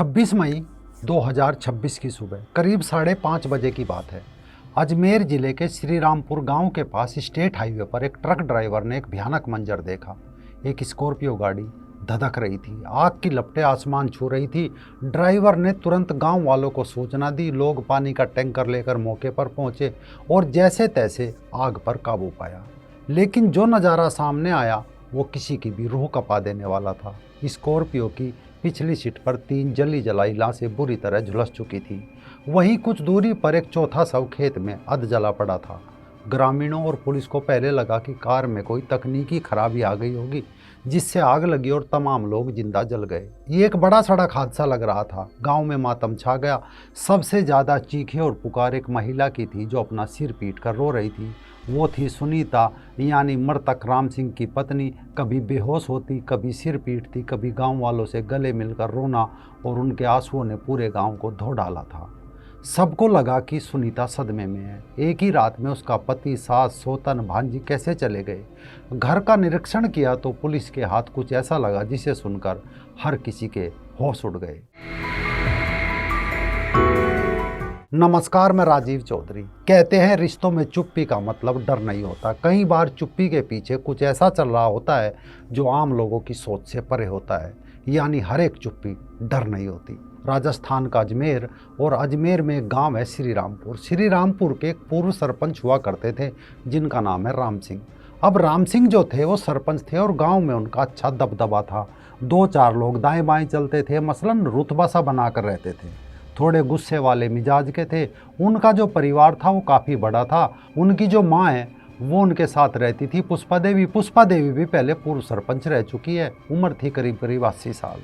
26 मई 2026 की सुबह करीब 5:30 बजे की बात है। अजमेर जिले के श्री रामपुर गांव के पास स्टेट हाईवे पर एक ट्रक ड्राइवर ने एक भयानक मंजर देखा। एक स्कॉर्पियो गाड़ी धधक रही थी, आग की लपटें आसमान छू रही थी। ड्राइवर ने तुरंत गांव वालों को सूचना दी। लोग पानी का टैंकर लेकर मौके पर पहुंचे और जैसे तैसे आग पर काबू पाया। लेकिन जो नज़ारा सामने आया वो किसी की भी रूह कपा देने वाला था। स्कॉर्पियो की पिछली सीट पर 3 जली जलाई लाशें बुरी तरह झुलस चुकी थी। वहीं कुछ दूरी पर एक चौथा शव खेत में अध जला पड़ा था। ग्रामीणों और पुलिस को पहले लगा कि कार में कोई तकनीकी खराबी आ गई होगी, जिससे आग लगी और तमाम लोग जिंदा जल गए। ये एक बड़ा सड़क हादसा लग रहा था। गांव में मातम छा गया। सबसे ज़्यादा चीखें और पुकार एक महिला की थी जो अपना सिर पीट कर रो रही थी। वो थी सुनीता, यानी मृतक राम सिंह की पत्नी। कभी बेहोश होती, कभी सिर पीटती, कभी गांव वालों से गले मिलकर रोना, और उनके आंसुओं ने पूरे गांव को धो डाला था। सबको लगा कि सुनीता सदमे में है। एक ही रात में उसका पति, सास, सौतन, भांजी कैसे चले गए। घर का निरीक्षण किया तो पुलिस के हाथ कुछ ऐसा लगा जिसे सुनकर हर किसी के होश उड़ गए। नमस्कार, मैं राजीव चौधरी। कहते हैं रिश्तों में चुप्पी का मतलब डर नहीं होता। कई बार चुप्पी के पीछे कुछ ऐसा चल रहा होता है जो आम लोगों की सोच से परे होता है, यानी हर एक चुप्पी डर नहीं होती। राजस्थान का अजमेर, और अजमेर में एक गांव है श्री रामपुर। श्री रामपुर के एक पूर्व सरपंच हुआ करते थे जिनका नाम है राम सिंह। अब राम सिंह जो थे वो सरपंच थे और गांव में उनका अच्छा दबदबा था। 2-4 लोग दाएं बाएं चलते थे, मसलन रुतबा सा बनाकर रहते थे। थोड़े गुस्से वाले मिजाज के थे। उनका जो परिवार था वो काफ़ी बड़ा था। उनकी जो माँ है वो उनके साथ रहती थी, पुष्पा देवी। पुष्पा देवी भी पहले पूर्व सरपंच रह चुकी है। उम्र थी करीब 80 साल।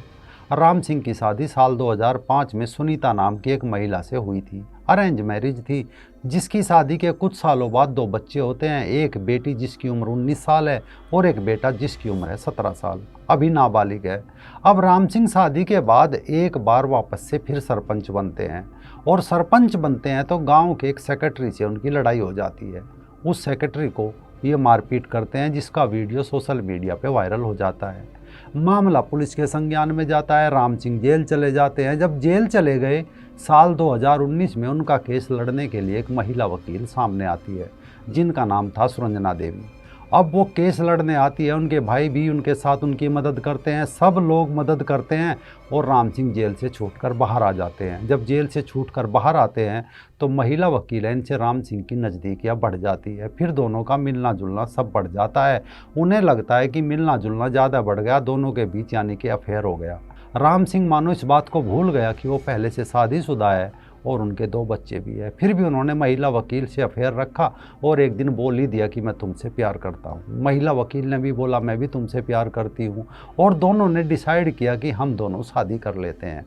राम सिंह की शादी साल 2005 में सुनीता नाम की एक महिला से हुई थी। अरेंज मैरिज थी, जिसकी शादी के कुछ सालों बाद 2 बच्चे होते हैं। एक बेटी जिसकी उम्र 19 साल है और एक बेटा जिसकी उम्र है 17 साल, अभी नाबालिग है। अब राम सिंह शादी के बाद एक बार वापस से फिर सरपंच बनते हैं, और सरपंच बनते हैं तो गांव के एक सेक्रेटरी से उनकी लड़ाई हो जाती है। उस सेक्रेटरी को ये मारपीट करते हैं, जिसका वीडियो सोशल मीडिया पे वायरल हो जाता है। मामला पुलिस के संज्ञान में जाता है। राम सिंह जेल चले जाते हैं। जब जेल चले गए, साल 2019 में उनका केस लड़ने के लिए एक महिला वकील सामने आती है जिनका नाम था सुरंजना देवी। अब वो केस लड़ने आती है। उनके भाई भी उनके साथ उनकी मदद करते हैं, सब लोग मदद करते हैं, और राम सिंह जेल से छूटकर बाहर आ जाते हैं। जब जेल से छूटकर बाहर आते हैं तो महिला वकील है, इनसे राम सिंह की नज़दीकियाँ बढ़ जाती है। फिर दोनों का मिलना जुलना सब बढ़ जाता है। उन्हें लगता है कि मिलना जुलना ज़्यादा बढ़ गया, दोनों के बीच यानी कि अफेयर हो गया। राम सिंह मानो इस बात को भूल गया कि वो पहले से शादीशुदा है और उनके 2 बच्चे भी है। फिर भी उन्होंने महिला वकील से अफेयर रखा और एक दिन बोल ही दिया कि मैं तुमसे प्यार करता हूँ। महिला वकील ने भी बोला मैं भी तुमसे प्यार करती हूँ, और दोनों ने डिसाइड किया कि हम दोनों शादी कर लेते हैं।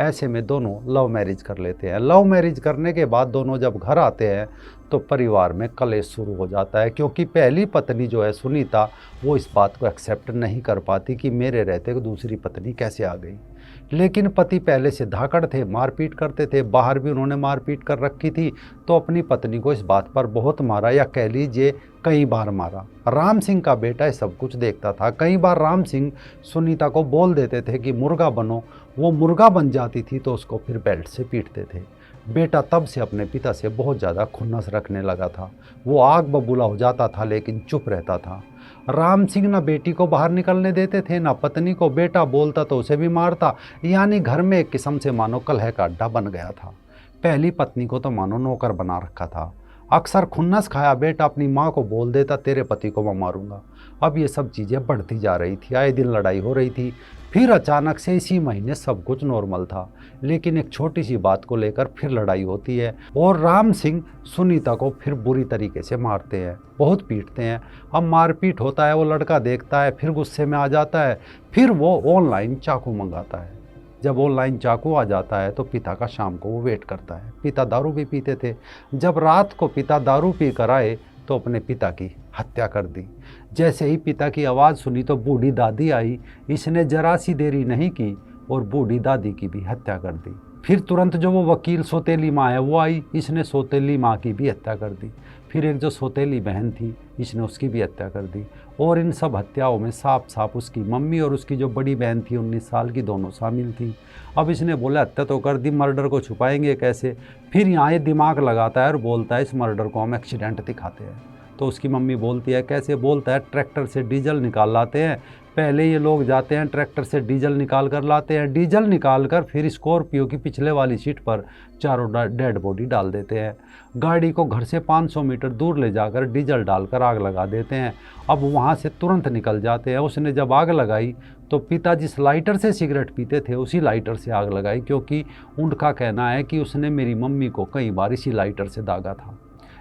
ऐसे में दोनों लव मैरिज कर लेते हैं। लव मैरिज करने के बाद दोनों जब घर आते हैं तो परिवार में कलेश शुरू हो जाता है, क्योंकि पहली पत्नी जो है सुनीता, वो इस बात को एक्सेप्ट नहीं कर पाती कि मेरे रहते दूसरी पत्नी कैसे आ गई। लेकिन पति पहले से धाकड़ थे, मारपीट करते थे, बाहर भी उन्होंने मारपीट कर रखी थी, तो अपनी पत्नी को इस बात पर बहुत मारा, या कह लीजिए कई बार मारा। राम सिंह का बेटा सब कुछ देखता था। कई बार राम सिंह सुनीता को बोल देते थे कि मुर्गा बनो, वो मुर्गा बन जाती थी तो उसको फिर बेल्ट से पीटते थे। बेटा तब से अपने पिता से बहुत ज़्यादा खुन्नस रखने लगा था। वो आग बबूला हो जाता था लेकिन चुप रहता था। राम सिंह ना बेटी को बाहर निकलने देते थे ना पत्नी को। बेटा बोलता तो उसे भी मारता, यानी घर में एक किस्म से मानो कलह का अड्डा बन गया था। पहली पत्नी को तो मानो नौकर बना रखा था। अक्सर खुन्नस खाया बेटा अपनी माँ को बोल देता तेरे पति को मैं मारूंगा। अब ये सब चीज़ें बढ़ती जा रही थी, आए दिन लड़ाई हो रही थी। फिर अचानक से इसी महीने सब कुछ नॉर्मल था, लेकिन एक छोटी सी बात को लेकर फिर लड़ाई होती है और राम सिंह सुनीता को फिर बुरी तरीके से मारते हैं, बहुत पीटते हैं। अब मारपीट होता है, वो लड़का देखता है, फिर गुस्से में आ जाता है, फिर वो ऑनलाइन चाकू मंगाता है। जब ऑनलाइन चाकू आ जाता है तो पिता का शाम को वो वेट करता है। पिता दारू भी पीते थे। जब रात को पिता दारू पी कर आए तो अपने पिता की हत्या कर दी। जैसे ही पिता की आवाज़ सुनी तो बूढ़ी दादी आई। इसने जरा सी देरी नहीं की और बूढ़ी दादी की भी हत्या कर दी। फिर तुरंत जो वो वकील सौतेली माँ है वो आई, इसने सौतेली माँ की भी हत्या कर दी। फिर एक जो सौतेली बहन थी, इसने उसकी भी हत्या कर दी। और इन सब हत्याओं में साफ साफ उसकी मम्मी और उसकी जो बड़ी बहन थी 19 साल की, दोनों शामिल थी। अब इसने बोला हत्या तो कर दी, मर्डर को छुपाएंगे कैसे। फिर यहाँ ये दिमाग लगाता है और बोलता है इस मर्डर को हम एक्सीडेंट दिखाते हैं। तो उसकी मम्मी बोलती है कैसे, बोलता है ट्रैक्टर से डीजल निकाल लाते हैं। पहले ये लोग जाते हैं ट्रैक्टर से डीजल निकाल कर लाते हैं, डीजल निकाल कर फिर स्कॉर्पियो की पिछले वाली सीट पर चारों डेड बॉडी डाल देते हैं। गाड़ी को घर से 500 मीटर दूर ले जाकर डीजल डालकर आग लगा देते हैं। अब वहाँ से तुरंत निकल जाते हैं। उसने जब आग लगाई तो पिता जिस लाइटर से सिगरेट पीते थे उसी लाइटर से आग लगाई, क्योंकि उनका कहना है कि उसने मेरी मम्मी को कई बार इसी लाइटर से दागा था।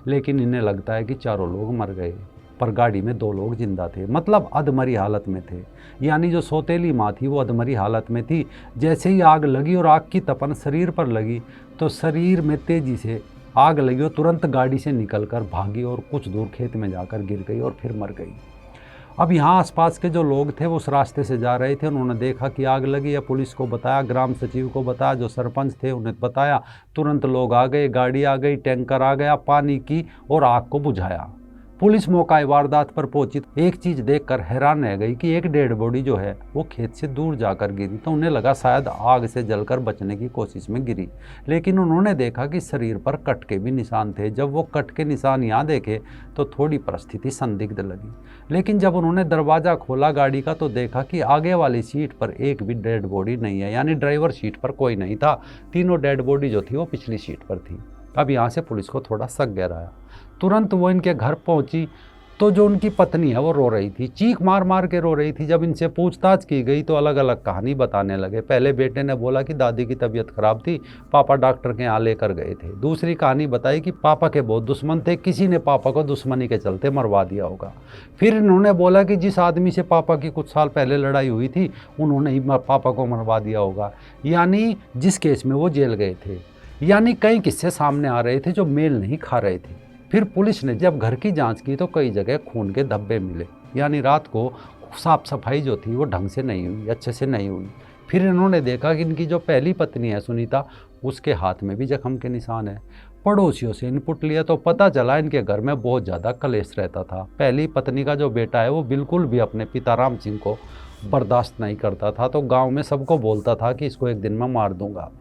लेकिन इन्हें लगता है कि चारों लोग मर गए, पर गाड़ी में 2 लोग जिंदा थे, मतलब अधमरी हालत में थे। यानी जो सौतेली माँ थी वो अधमरी हालत में थी। जैसे ही आग लगी और आग की तपन शरीर पर लगी तो शरीर में तेजी से आग लगी और तुरंत गाड़ी से निकलकर भागी और कुछ दूर खेत में जाकर गिर गई और फिर मर गई। अब यहाँ आसपास के जो लोग थे वो उस रास्ते से जा रहे थे, उन्होंने देखा कि आग लगी है, पुलिस को बताया, ग्राम सचिव को बताया, जो सरपंच थे उन्हें बताया। तुरंत लोग आ गए, गाड़ी आ गई, टैंकर आ गया पानी की और आग को बुझाया। पुलिस मौका वारदात पर पहुंची। एक चीज़ देखकर हैरान रह गई कि एक डेड बॉडी जो है वो खेत से दूर जाकर गिरी, तो उन्हें लगा शायद आग से जलकर बचने की कोशिश में गिरी। लेकिन उन्होंने देखा कि शरीर पर कट के भी निशान थे। जब वो कट के निशान यहाँ देखे तो थोड़ी परिस्थिति संदिग्ध लगी। लेकिन जब उन्होंने दरवाज़ा खोला गाड़ी का तो देखा कि आगे वाली सीट पर एक भी डेड बॉडी नहीं है, यानी ड्राइवर सीट पर कोई नहीं था। तीनों डेड बॉडी जो थी वो पिछली सीट पर थी। अब यहाँ से पुलिस को थोड़ा शक गहराया। तुरंत वो इनके घर पहुंची तो जो उनकी पत्नी है वो रो रही थी, चीख मार मार के रो रही थी। जब इनसे पूछताछ की गई तो अलग अलग कहानी बताने लगे। पहले बेटे ने बोला कि दादी की तबीयत खराब थी, पापा डॉक्टर के यहाँ लेकर गए थे। दूसरी कहानी बताई कि पापा के बहुत दुश्मन थे, किसी ने पापा को दुश्मनी के चलते मरवा दिया होगा। फिर इन्होंने बोला कि जिस आदमी से पापा की कुछ साल पहले लड़ाई हुई थी उन्होंने ही पापा को मरवा दिया होगा, यानी जिस केस में वो जेल गए थे। यानी कई किस्से सामने आ रहे थे जो मेल नहीं खा रहे थे। फिर पुलिस ने जब घर की जांच की तो कई जगह खून के धब्बे मिले, यानी रात को साफ सफाई जो थी वो ढंग से नहीं हुई, अच्छे से नहीं हुई। फिर इन्होंने देखा कि इनकी जो पहली पत्नी है सुनीता, उसके हाथ में भी जख्म के निशान है। पड़ोसियों से इनपुट लिया तो पता चला इनके घर में बहुत ज़्यादा कलेश रहता था। पहली पत्नी का जो बेटा है वो बिल्कुल भी अपने पिता राम सिंह को बर्दाश्त नहीं करता था, तो गाँव में सबको बोलता था कि इसको एक दिन में मार दूंगा।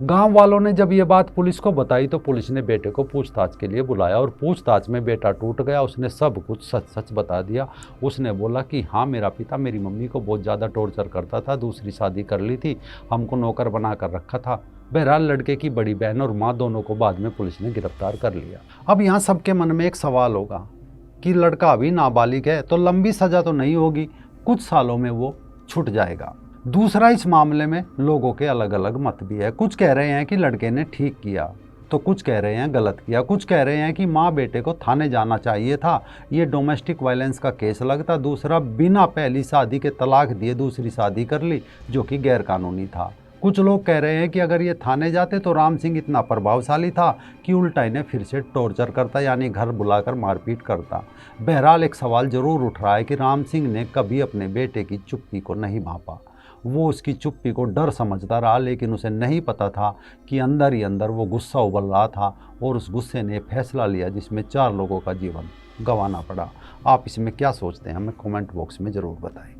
गांव वालों ने जब ये बात पुलिस को बताई तो पुलिस ने बेटे को पूछताछ के लिए बुलाया और पूछताछ में बेटा टूट गया। उसने सब कुछ सच सच बता दिया। उसने बोला कि हाँ, मेरा पिता मेरी मम्मी को बहुत ज़्यादा टॉर्चर करता था, दूसरी शादी कर ली थी, हमको नौकर बना कर रखा था। बहरहाल लड़के की बड़ी बहन और माँ दोनों को बाद में पुलिस ने गिरफ्तार कर लिया। अब यहाँ सबके मन में एक सवाल होगा कि लड़का अभी नाबालिग है तो लंबी सज़ा तो नहीं होगी, कुछ सालों में वो छूट जाएगा। दूसरा, इस मामले में लोगों के अलग अलग मत भी है। कुछ कह रहे हैं कि लड़के ने ठीक किया तो कुछ कह रहे हैं गलत किया। कुछ कह रहे हैं कि माँ बेटे को थाने जाना चाहिए था, ये डोमेस्टिक वायलेंस का केस लगता। दूसरा, बिना पहली शादी के तलाक दिए दूसरी शादी कर ली जो कि गैर कानूनी था। कुछ लोग कह रहे हैं कि अगर ये थाने जाते तो राम सिंह इतना प्रभावशाली था कि उल्टा इन्हें फिर से टॉर्चर करता, यानी घर बुलाकर मारपीट करता। बहरहाल एक सवाल ज़रूर उठ रहा है कि राम सिंह ने कभी अपने बेटे की चुप्पी को नहीं भांपा। वो उसकी चुप्पी को डर समझता रहा, लेकिन उसे नहीं पता था कि अंदर ही अंदर वो गुस्सा उबल रहा था और उस गुस्से ने फैसला लिया जिसमें 4 लोगों का जीवन गंवाना पड़ा। आप इसमें क्या सोचते हैं हमें कमेंट बॉक्स में ज़रूर बताएं।